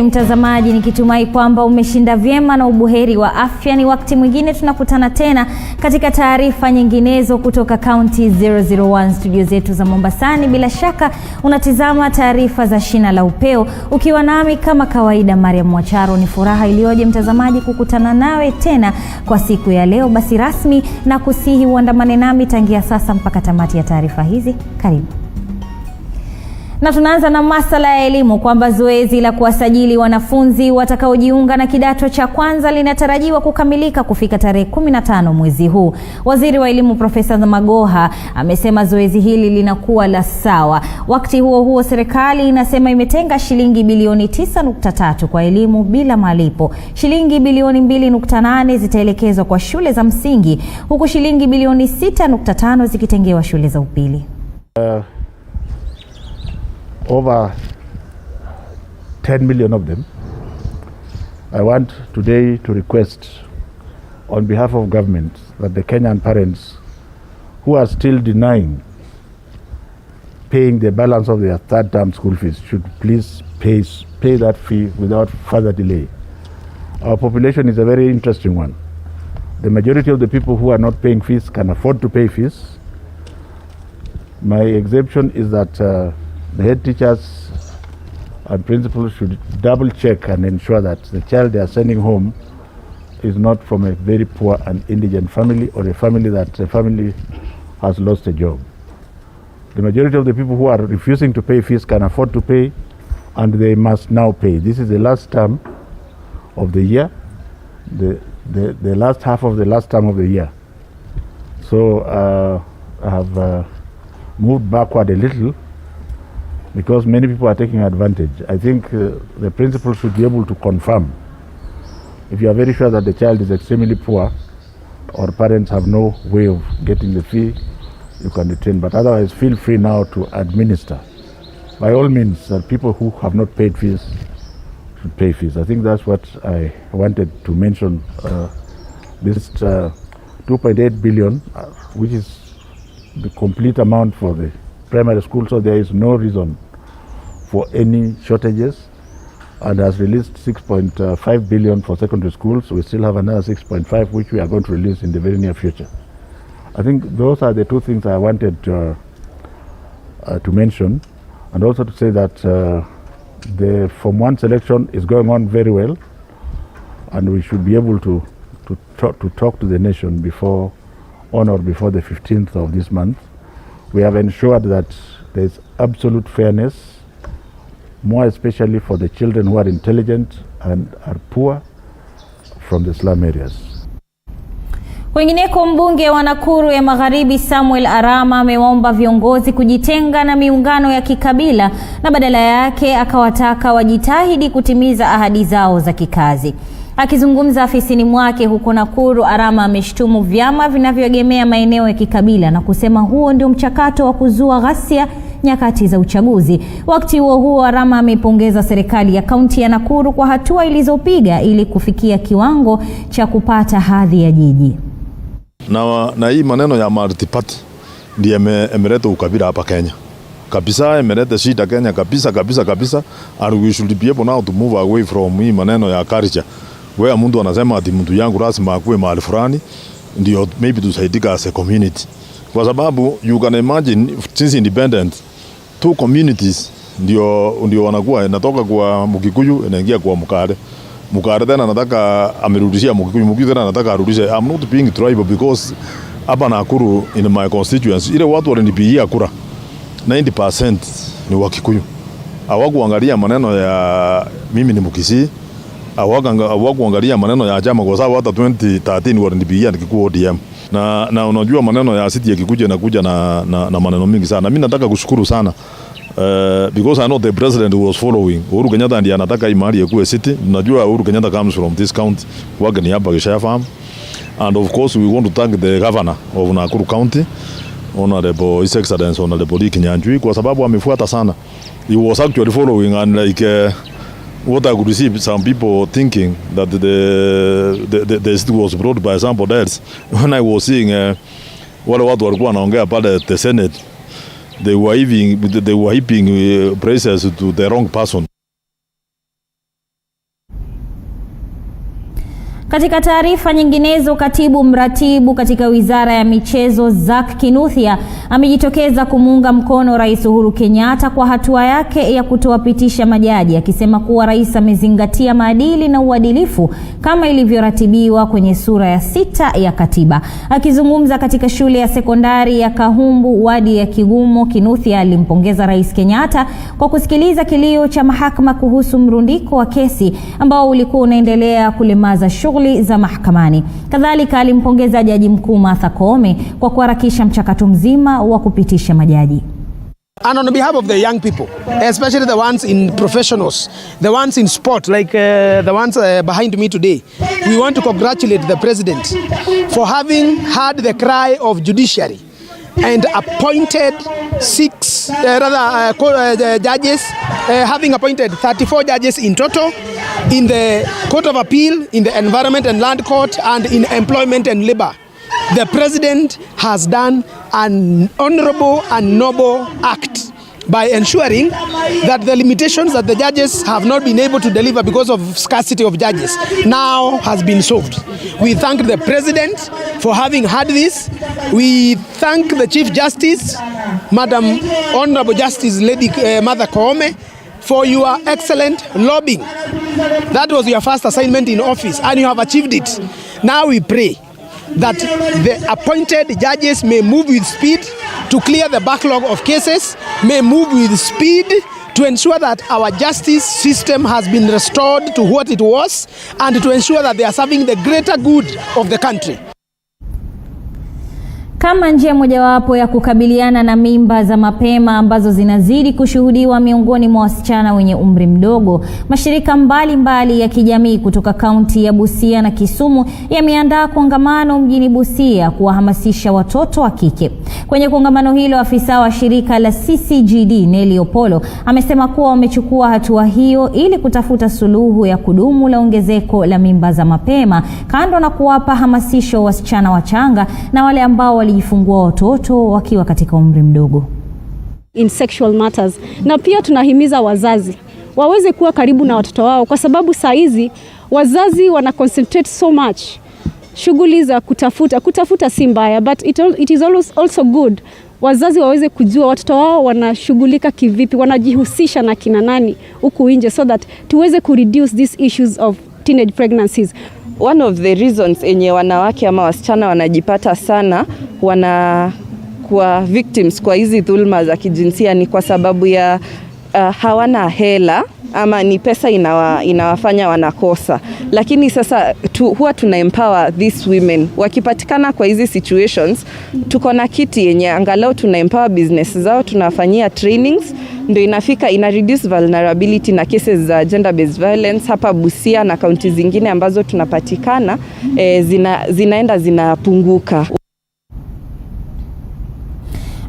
Mtazamaji, nikitumai kwamba umeshinda vyema na ubuheri wa afya. Ni wakati mwingine tunakutana tena katika taarifa nyinginezo kutoka County 001 studio zetu za Mombasani. Bila shaka unatizama taarifa za Shina la Upeo ukiwa nami kama kawaida Mariam Mwacharo. Ni furaha iliyoje mtazamaji kukutana nawe tena kwa siku ya leo. Basi rasmi na kusihi uandamane nami tangia sasa mpaka tamati ya taarifa hizi. Karibu. Na tunaanza na masuala ya elimu kwamba zoezi la kuwasajili wanafunzi watakaojiunga na kidato cha kwanza linatarajiwa kukamilika kufika tarehe 15 mwezi huu. Waziri wa elimu Profesa Magoha amesema zoezi hili linakuwa la sawa. Wakati huo huo, serikali inasema imetenga shilingi bilioni 9.3 kwa elimu bila malipo. Shilingi bilioni 2.8 zitaelekezwa kwa shule za msingi, huku shilingi bilioni 6.5 zikitengewa shule za upili. Over 10 million of them. I want today to request on behalf of government that the Kenyan parents who are still denying paying the balance of their third term school fees should please pay that fee without further delay. Our population is a very interesting one. The majority of the people who are not paying fees can afford to pay fees. My exemption is that the head teachers and principals should double check and ensure that the child they are sending home is not from a very poor and indigent family, or a family that has lost a job. The majority of the people who are refusing to pay fees can afford to pay, and they must now pay. This is the last term of the year, the last half of the last term of the year. So I have moved backward a little, because many people are taking advantage. I think the principal should be able to confirm. If you are very sure that the child is extremely poor, or parents have no way of getting the fee, you can retain. But otherwise, feel free now to administer. By all means, people who have not paid fees should pay fees. I think that's what I wanted to mention. This 2.8 billion, which is the complete amount for the primary school, so there is no reason for any shortages, and has released 6.5 billion for secondary schools. We still have another 6.5 which we are going to release in the very near future. I think those are the two things I wanted to mention, and also to say that the Form 1 selection is going on very well, and we should be able to talk to the nation before the 15th of this month. We have ensured that there is absolute fairness, more especially for the children who are intelligent and are poor from the slum areas. Wengineko, mbunge wa Nakuru ya Magharibi Samuel Arama amewaomba viongozi kujitenga na miungano ya kikabila na badala yake akawataka wajitahidi kutimiza ahadi zao za kikazi. Akizungumza afisini mwake huko Nakuru, Arama ameshtumu vyama vinavyoegemea maeneo ya kikabila na kusema huo ndio mchakato wa kuzua ghasia nyakati za uchaguzi. Wakati huo Arama ameipongeza serikali ya kaunti ya Nakuru kwa hatua ilizopiga ili kufikia kiwango cha kupata hadhi ya jiji. Na hii maneno ya multi-party ndiye emeleta ukabila hapa Kenya. Kabisa emeleta shida Kenya kabisa, and we should be able now to move away from hii maneno ya culture. Where mtu anasema ati mtu yangu lazima akue mahali fulani ndio maybe tusaidika as a community. Kwa sababu you can imagine since independent, two communities ndio wanakuwa, inatoka kwa Mkikuyu inaingia kwa Mukare. Mukare tena anataka amerudishia Mkikuyu tena anataka arudishe. I'm not being tribal because hapa Nakuru in my constituency ile watu walinipigia kura 90% ni Wakikuyu. Hawakuangalia maneno ya mimi ni Mkisii. Hawakuangalia maneno ya chama, kwa sababu hata 2013 walinipigia nikikuwa ODM. Na unajua maneno ya city yakikuja inakuja na maneno mingi sana. Mimi nataka kushukuru sana because I know the president was following. Uhuru Kenyatta ndiye anataka imali yakuwe city. Unajua Uhuru Kenyatta comes from this county, wake ni hapa Gishaya farm. And of course we want to thank the governor of Nakuru County, Honorable His Excellency Honorable Kinyanjui, kwa sababu amefuata sana. He was actually following, and like what I could see some people thinking that the city was brought by somebody else. When I was seeing wale watu walikuwa wanaongea pale the Senate, they were heaping praises to the wrong person. Katika taarifa nyinginezo, katibu mratibu katika Wizara ya Michezo Zack Kinuthia amejitokeza kumuunga mkono Rais Uhuru Kenyatta kwa hatua yake ya kutowapitisha majaji, akisema kuwa rais amezingatia maadili na uadilifu kama ilivyoratibiwa kwenye sura ya 6 ya katiba. Akizungumza katika shule ya sekondari ya Kahumbu, wadi ya Kigumo, Kinuthia alimpongeza Rais Kenyatta kwa kusikiliza kilio cha mahakama kuhusu mrundiko wa kesi ambao ulikuwa unaendelea kulemaza shughuli za mahakamani. Kadhalika alimpongeza Jaji Mkuu Martha Koome kwa kuharakisha mchakato mzima wa kupitisha majaji. And on behalf of the young people, especially the ones in professionals, the ones in sport, like the ones behind me today, we want to congratulate the President for having heard the cry of judiciary and appointed judges, having appointed 34 judges in total in the Court of Appeal, in the Environment and Land Court, and in Employment and Labor. The President has done an honorable and noble act by ensuring that the limitations that the judges have not been able to deliver because of scarcity of judges now has been solved. We thank the President for having had this. We thank the Chief Justice, Madam Honorable Justice Lady Martha Koome, for your excellent lobbying. That was your first assignment in office and you have achieved it. Now we pray that the appointed judges may move with speed to clear the backlog of cases, may move with speed to ensure that our justice system has been restored to what it was, and to ensure that they are serving the greater good of the country. Kama njia mojawapo ya kukabiliana na mimba za mapema ambazo zinazidi kushuhudiwa miongoni mwa wasichana wenye umri mdogo, mashirika mbalimbali ya kijamii kutoka kaunti ya Busia na Kisumu yameandaa kongamano mjini Busia kuwahamasisha watoto wa kike. Kwenye kongamano hilo, afisa wa shirika la CCGD Nelly Opolo amesema kuwa wamechukua hatua hiyo ili kutafuta suluhu ya kudumu la ongezeko la mimba za mapema, kando na kuwapa hamasisho wasichana wachanga na wale ambao walijifungua watoto wakiwa katika umri mdogo in sexual matters. Na pia tunahimiza wazazi waweze kuwa karibu na watoto wao, kwa sababu saa hizi wazazi wana concentrate so much shughuli za kutafuta si mbaya, but it is also good wazazi waweze kujua watoto wao wanashughulika kivipi, wanajihusisha na kina nani huku nje, so that tuweze reduce these issues of teenage pregnancies. One of the reasons enye wanawake ama wasichana wanajipata sana wanakuwa victims kwa hizi dhulma za kijinsia ni kwa sababu ya hawana hela ama ni pesa inawafanya wanakosa. Lakini sasa huwa tuna empower these women. Wakipatikana kwa hizi situations, tuko na kiti yenye angalau tuna empower business zao, tunafanyia trainings, ndio ina reduce vulnerability na cases za gender based violence hapa Busia na kaunti zingine ambazo tunapatikana zinaenda zinapunguka.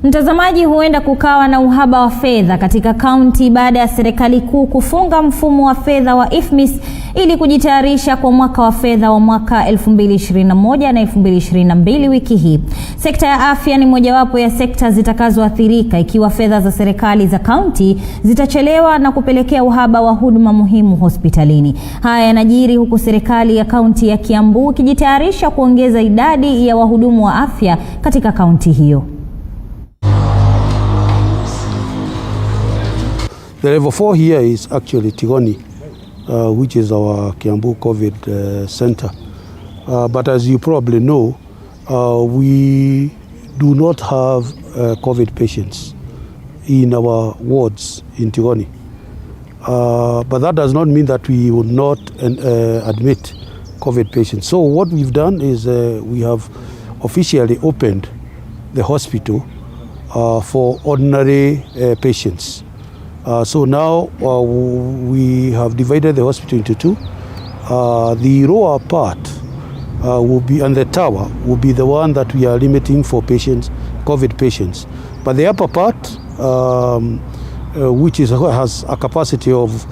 Mtazamaji, huenda kukawa na uhaba wa fedha katika kaunti baada ya serikali kuu kufunga mfumo wa fedha wa IFMIS ili kujitayarisha kwa mwaka wa fedha wa mwaka 2021 na 2022 wiki hii. Sekta ya afya ni mojawapo ya sekta zitakazoathirika ikiwa fedha za serikali za kaunti zitachelewa na kupelekea uhaba wa huduma muhimu hospitalini. Haya yanajiri huku serikali ya kaunti ya Kiambu ikijitayarisha kuongeza idadi ya wahudumu wa afya katika kaunti hiyo. The level 4 here is actually Tigoni, which is our Kiambu COVID center. But as you probably know, we do not have COVID patients in our wards in Tigoni. But that does not mean that we would not admit COVID patients. So what we've done is we have officially opened the hospital for ordinary patients. So now we have divided the hospital into two. The lower part will be, and the tower will be the one that we are limiting for patients, COVID patients. But the upper part, which has a capacity of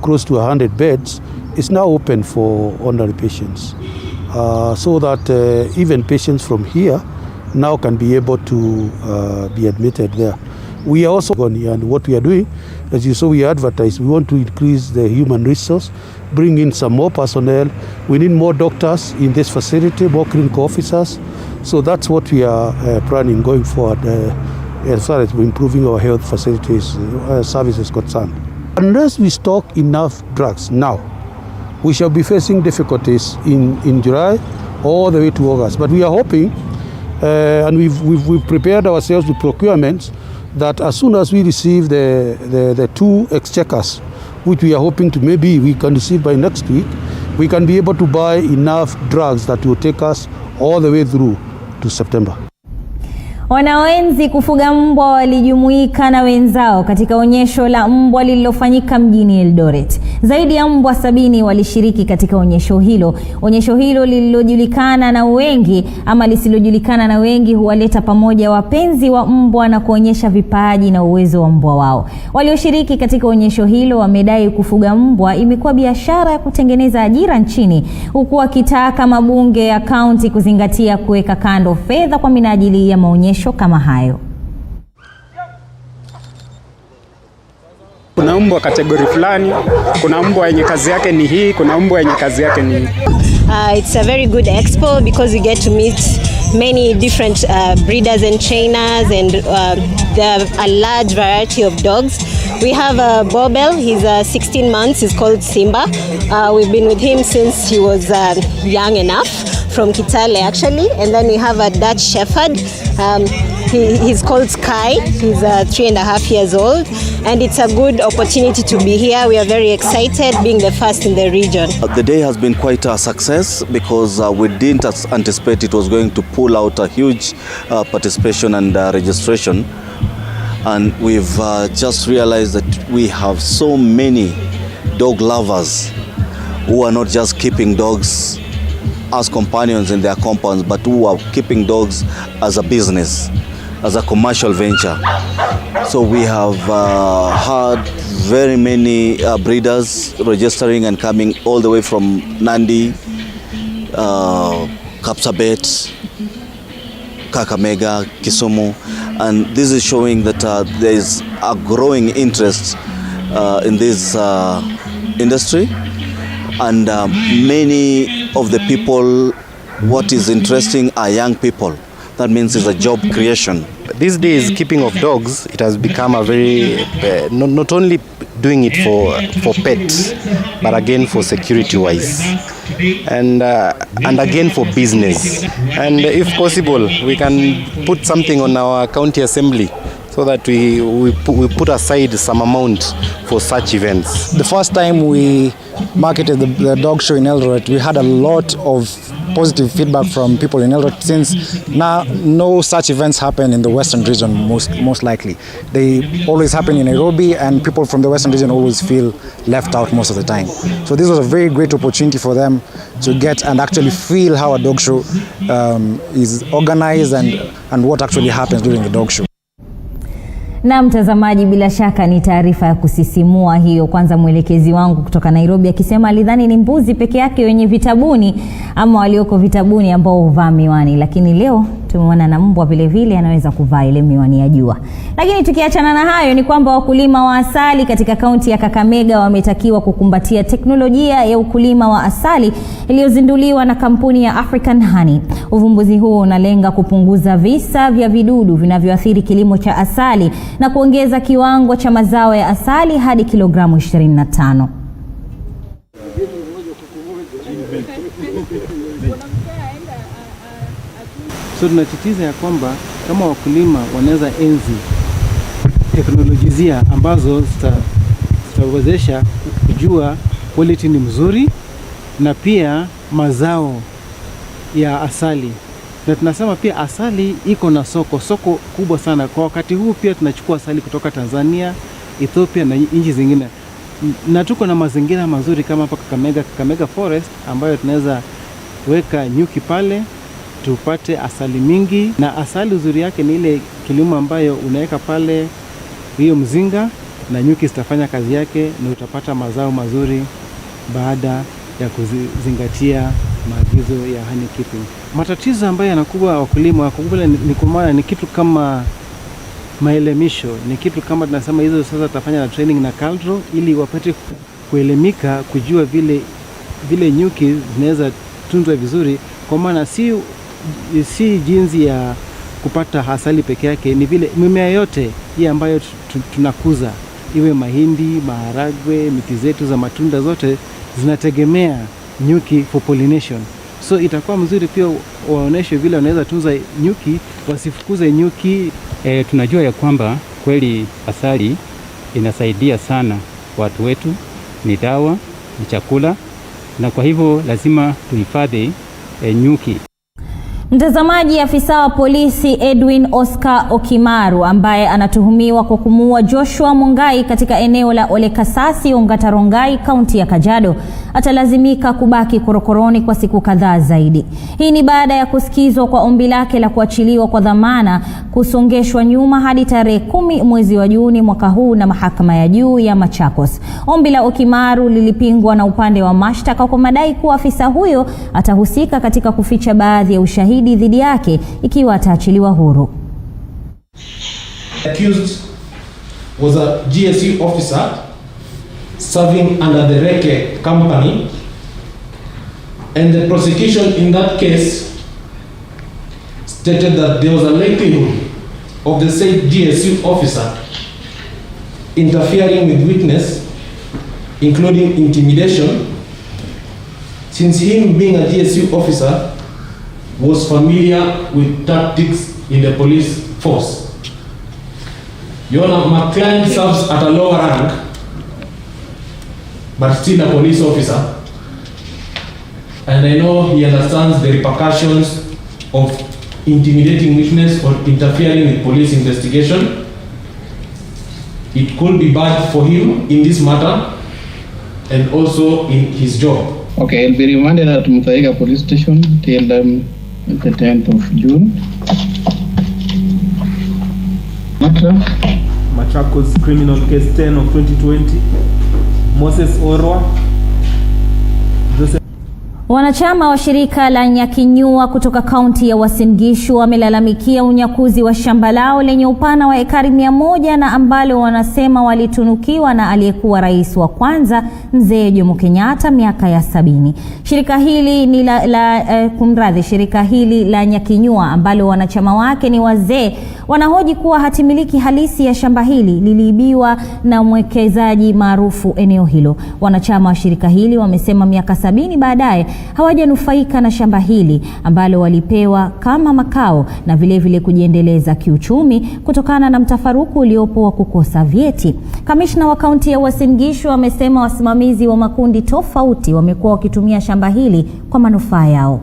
close to 100 beds, is now open for ordinary patients. So that even patients from here now can be able to be admitted there. We are also going, and what we are doing, as you saw, we advertise, we want to increase the human resource, bring in some more personnel We need more doctors in this facility, more clinical officers. So that's what we are planning going forward as far as improving our health facilities services concerned. Unless we stock enough drugs now, we shall be facing difficulties in July all the way to August. But we are hoping, and we've prepared ourselves with procurements, that as soon as we receive the 2 exchequers, which we are hoping to maybe we can receive by next week, we can be able to buy enough drugs that will take us all the way through to September. Wanaoenzi kufuga mbwa walijumuika na wenzao katika onyesho la mbwa lililofanyika mjini Eldoret. Zaidi ya mbwa 70 walishiriki katika onyesho hilo. Onyesho hilo lililojulikana na wengi ama lisilojulikana na wengi huwaleta pamoja wapenzi wa mbwa na kuonyesha vipaji na uwezo wa mbwa wao. Walioshiriki katika onyesho hilo wamedai kufuga mbwa imekuwa biashara ya kutengeneza ajira nchini, huku wakitaka mabunge ya kaunti kuzingatia kuweka kando fedha kwa minajili ya maonyesho kama hayo. Kuna mbwa kategori fulani, kuna mbwa yenye kazi yake ni hii, kuna mbwa yenye kazi yake ni hii. It's a very good expo because you get to meet many different breeders and trainers, and there are a large variety of dogs. We have a Bobel, he's 16 months, he's called Simba. We've been with him since he was young enough, from Kitale actually. And then we have a Dutch Shepherd. He's called Sky. He's 3.5 years old, and it's a good opportunity to be here. We are very excited being the first in the region. The day has been quite a success because we didn't anticipate it was going to pull out a huge participation and registration. And we've just realized that we have so many dog lovers who are not just keeping dogs as companions in their compounds, but who are keeping dogs as a business, as a commercial venture. So we have had very many breeders registering and coming all the way from Nandi, Kapsabet, Kakamega, Kisumu, and this is showing that there is a growing interest in this industry, and many of the people, what is interesting are young people. That means it's a job creation. These days, keeping of dogs, it has become a very, not only doing it for pets, but again for security-wise, and again for business. And if possible, we can put something on our county assembly so that we put aside some amount for such events. The first time we marketed the dog show in Eldoret, we had a lot of positive feedback from people in Eldoret, since now no such events happen in the Western region most likely. They always happen in Nairobi, and people from the Western region always feel left out most of the time. So this was a very great opportunity for them to get and actually feel how a dog show is organized and what actually happens during the dog show. Na mtazamaji, bila shaka ni taarifa ya kusisimua hiyo. Kwanza mwelekezi wangu kutoka Nairobi akisema alidhani ni mbuzi peke yake wenye vitabuni ama walioko vitabuni ambao huvaa miwani, lakini leo tumeona na mbwa vile vile anaweza kuvaa ile miwani ya jua. Lakini tukiachana na hayo ni kwamba wakulima wa asali katika kaunti ya Kakamega wametakiwa kukumbatia teknolojia ya ukulima wa asali iliyozinduliwa na kampuni ya African Honey. Uvumbuzi huo unalenga kupunguza visa vya vidudu vinavyoathiri kilimo cha asali na kuongeza kiwango cha mazao ya asali hadi kilogramu 25. So tunatitiza ya kwamba kama wakulima wanaweza enzi teknolojia ambazo zitawezesha kujua quality ni mzuri na pia mazao ya asali. Na tunasema pia asali iko na soko kubwa sana. Kwa wakati huu pia tunachukua asali kutoka Tanzania, Ethiopia na nchi zingine. Na tuko na mazingira mazuri kama hapa Kakamega Forest ambayo tunaweza weka nyuki pale tupate asali mingi. Na asali uzuri yake ni ile kilimo ambayo unaweka pale hiyo mzinga na nyuki zitafanya kazi yake na utapata mazao mazuri baada ya kuzingatia maagizo ya honey keeping. Matatizo ambayo yanakuwa wakulima wakubwa ni kumana ni kitu kama maelemisho, ni kitu kama tunasema hizo sasa tutafanya na training na culture ili wapate kuelimika kujua vile vile nyuki zinaweza tunzwa vizuri, kwa maana si jinsi ya kupata asali peke yake, ni vile mimea yote hii ambayo tunakuza, iwe mahindi, maharagwe, miti zetu za matunda, zote zinategemea nyuki for pollination. So itakuwa mzuri pia waoneshe vile wanaweza tunza nyuki, wasifukuze nyuki. Tunajua ya kwamba kweli asali inasaidia sana watu wetu, ni dawa, ni chakula, na kwa hivyo lazima tuhifadhi nyuki. Mtazamaji, afisa wa polisi Edwin Oscar Okimaru ambaye anatuhumiwa kwa kumuua Joshua Mungai katika eneo la Olekasasi, Ongata Rongai, kaunti ya Kajiado, atalazimika kubaki korokoroni kwa siku kadhaa zaidi. Hii ni baada ya kusikizwa kwa ombi lake la kuachiliwa kwa dhamana kusongeshwa nyuma hadi tarehe 10 mwezi wa Juni mwaka huu na mahakama ya juu ya Machakos. Ombi la Okimaru lilipingwa na upande wa mashtaka kwa madai kuwa afisa huyo atahusika katika kuficha baadhi ya ushahidi dhidi yake ikiwa ataachiliwa huru. Accused was a GSU officer serving under the Reke company, and the prosecution in that case stated that there was a likelihood of the said GSU officer interfering with witness, including intimidation, since him being a GSU officer was familiar with tactics in the police force. Your Honor, my client serves at a lower rank, but still a police officer, and I know he understands the repercussions of intimidating witness or interfering with police investigation. It could be bad for him in this matter and also in his job. Okay, he'll be remanded at Muthaiga police station till the 10th of June. Machakos criminal case 10 of 2020. Moses Orwa. Wanachama wa shirika la Nyakinyua kutoka kaunti ya Uasin Gishu wamelalamikia unyakuzi wa shamba lao lenye upana wa ekari 100 na ambalo wanasema walitunukiwa na aliyekuwa rais wa kwanza Mzee Jomo Kenyatta miaka ya 70. Shirika hili ni shirika hili la Nyakinyua ambalo wanachama wake ni wazee wanahoji kuwa hatimiliki halisi ya shamba hili liliibiwa na mwekezaji maarufu eneo hilo. Wanachama wa shirika hili wamesema miaka 70 baadaye hawajanufaika na shamba hili ambalo walipewa kama makao na vile kujiendeleza kiuchumi kutokana na mtafaruku uliopo wa kukosa vyeti. Kamishna wa kaunti ya Uasin Gishu amesema wasimamizi wa makundi tofauti wamekuwa wakitumia shamba hili kwa manufaa yao.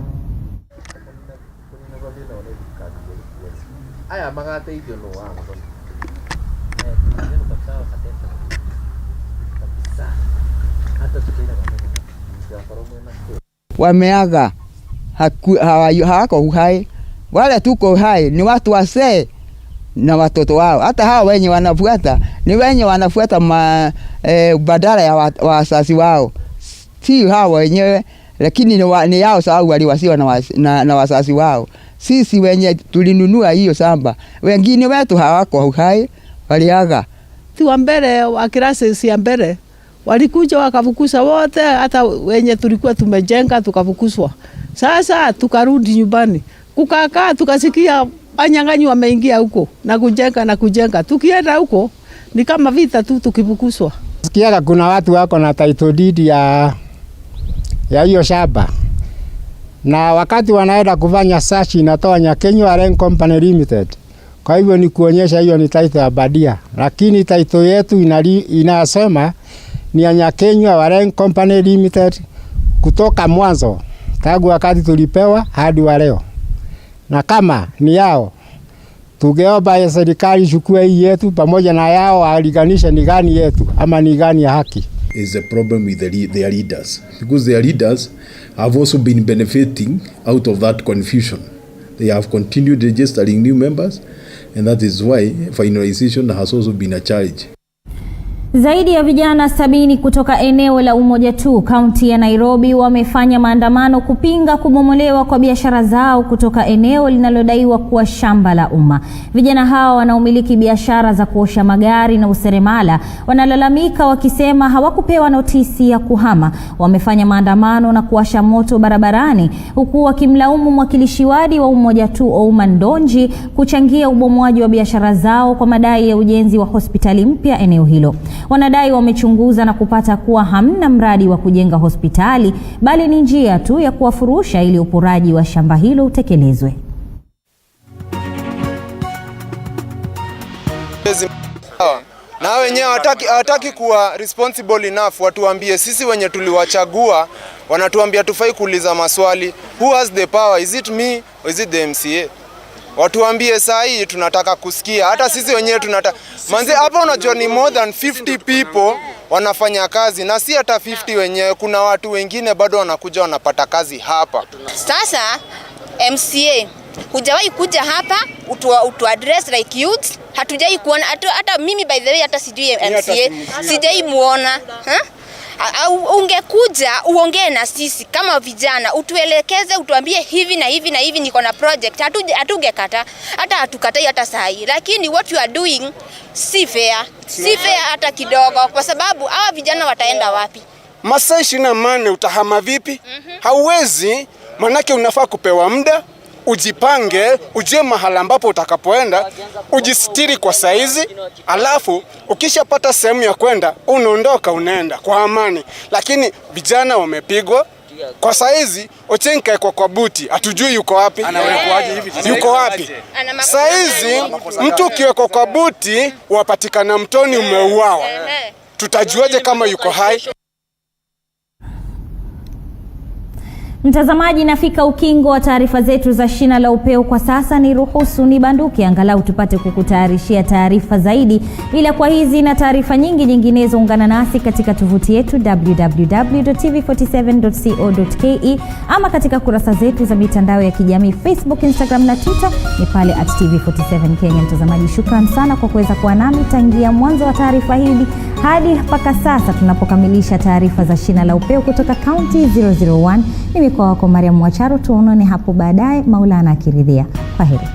Wameaga, hawako uhai. Wale tuko uhai ni watu wasee na watoto wao. Hata hawa wenye wanafuata ni wenye wanafuata badala ya wasasi wao, si hawa wenyewe, lakini ni yao sababu waliwasiwa na wasasi wao. Sisi wenye tulinunua hiyo shamba, wengine wetu hawako uhai, waliaga. Tuwa mbele wa kirasi ya mbele walikuja wakafukuza wote, hata wenye tulikuwa tumejenga tukafukuswa. Sasa tukarudi nyumbani, kukakaa tukasikia wanyang'anyi wameingia huko na kujenga. Tukienda huko ni kama vita tu tukifukuswa. Sikia kuna watu wako na title deed ya hiyo shamba, na wakati wanaenda kufanya search inatoa Nyakenyua Land Company Limited. Kwa hivyo ni kuonyesha hiyo ni title ya badia, lakini title yetu inasema ni ya Nyakenyua Land Company Limited kutoka mwanzo tangu wakati tulipewa hadi wa leo. Na kama ni yao, tungeomba ya serikali chukue hii yetu pamoja na yao waliganisha ni gani yetu ama ni gani ya haki. Is a problem with their leaders, because their leaders have also been benefiting out of that confusion. They have continued registering new members, and that is why finalization has also been a challenge. Zaidi ya vijana 70 kutoka eneo la Umoja tu, kaunti ya Nairobi wamefanya maandamano kupinga kubomolewa kwa biashara zao kutoka eneo linalodaiwa kuwa shamba la umma. Vijana hao wanaomiliki biashara za kuosha magari na useremala wanalalamika wakisema hawakupewa notisi ya kuhama. Wamefanya maandamano na kuwasha moto barabarani huku wakimlaumu mwakilishi wadi wa Umoja tu Ouma Ndonji kuchangia ubomoaji wa biashara zao kwa madai ya ujenzi wa hospitali mpya eneo hilo. Wanadai wamechunguza na kupata kuwa hamna mradi wa kujenga hospitali bali ni njia tu ya kuwafurusha ili uporaji wa shamba hilo utekelezwe. Na wenyewe hawataki kuwa responsible enough watuambie sisi wenye tuliwachagua, wanatuambia tufai kuuliza maswali. Who has the power? Is it me or is it the MCA? Watuambie saa hii tunataka kusikia. Hata sisi wenyewe tunataka. Manzi hapa unajua ni more than 50 people wanafanya kazi na si hata 50 wenyewe, kuna watu wengine bado wanakuja wanapata kazi hapa. Sasa MCA hujawahi kuja hapa utu address like youth, hatujai kuona hata mimi by the way hata sijui MCA sijai muona. Ungekuja uongee na sisi kama vijana, utuelekeze, utuambie hivi na hivi na hivi niko na project, hatungekata hata hatukatai hata sahi. Lakini what you are doing si fair hata kidogo, kwa sababu hawa vijana wataenda wapi? Masaa 24 utahama vipi? Hauwezi, manake unafaa kupewa muda, ujipange, ujue mahala ambapo utakapoenda, ujistiri kwa saizi, alafu ukishapata sehemu ya kwenda unaondoka unaenda kwa amani. Lakini vijana wamepigwa kwa saizi. Ochenka kwa buti hatujui yuko wapi, yuko wapi saizi. Mtu kiwekwa kwa buti wapatikana mtoni umeuawa, tutajuaje kama yuko hai? Mtazamaji, nafika ukingo wa taarifa zetu za Shina la Upeo kwa sasa. Ni ruhusu nibanduke angalau tupate kukutayarishia taarifa zaidi. Ila kwa hizi na taarifa nyinginezo ungana nasi katika tovuti yetu www.tv47.co.ke ama katika kurasa zetu za mitandao ya kijamii Facebook, Instagram na Twitter ni pale @tv47 Kenya. Mtazamaji, shukrani sana kwa kuweza kuwa nami tangia mwanzo wa taarifa hili hadi mpaka sasa tunapokamilisha taarifa za Shina la Upeo kutoka County 001. Mimi kwa wako Mariam Wacharo, tuonane hapo baadaye Maulana akiridhia. Kwaheri.